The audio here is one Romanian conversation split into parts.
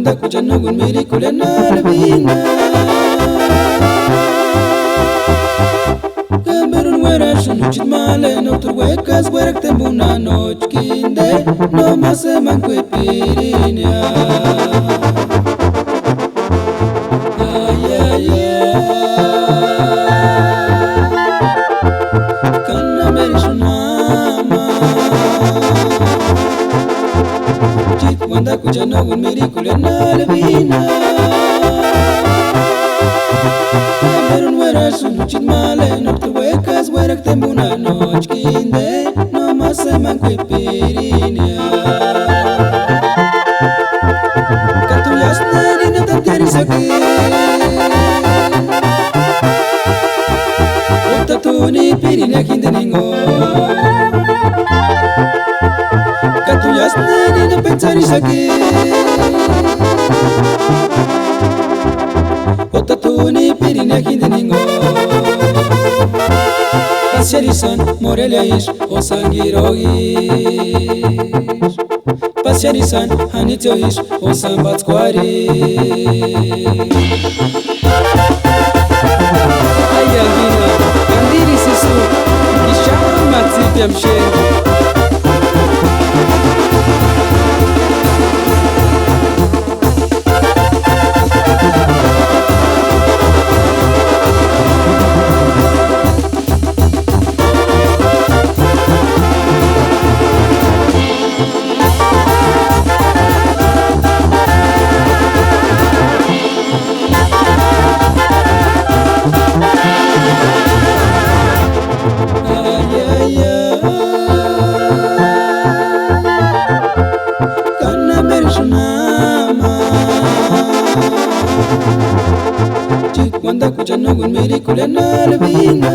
Quando cuja nogun meri kulena levina Camerun wera shunuchit male no turwekas werak tembuna noch kinde no mase manque pirinia Kana meri shunama Chit wanda kuja nogun meri kulena levina Camerun wera shunuchit male no turwekas werak tembuna noch kinde no mase manque pirinia Katuyas nani na tanteri sakit Otatuni pirina kindeningo Katuyas nani na pensari sakit Otatuni pirina kindeningo Pasiarisan Morelia ish o sangiroish Pasiarisan hanitio ish o sambatsquari Ayalvina Gandiri sisu Kishama matsipiam shen Wanda kuja nogun meri kulena levina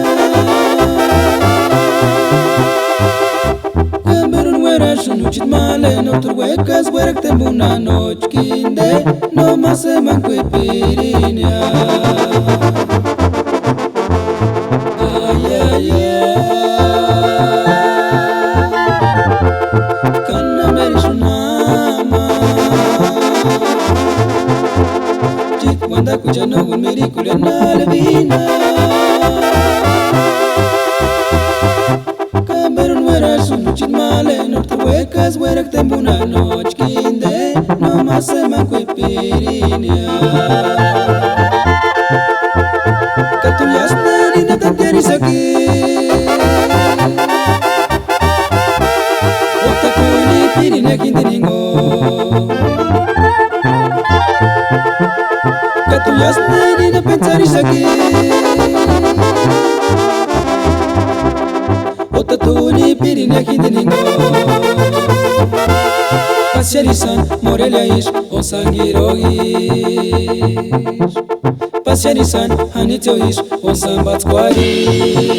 Camerun wera shunuchit male no turwekas werak tembuna noch kinde no mase manque pirinia Kana meri shunama Wanda kuja nogun meri kulena levina Camerun wera shunuchit male no turwekas werak tembuna noch kinde no mase manque pirinia Katuyas nani na tanteri sakit Otatuni pirina kindeningo Katuyas nani na pensari sakit Otatuni pirina kindeningo Pasiarisan Morelia ish o sangiroish Pasiarisan hanitio ish o sambatsquari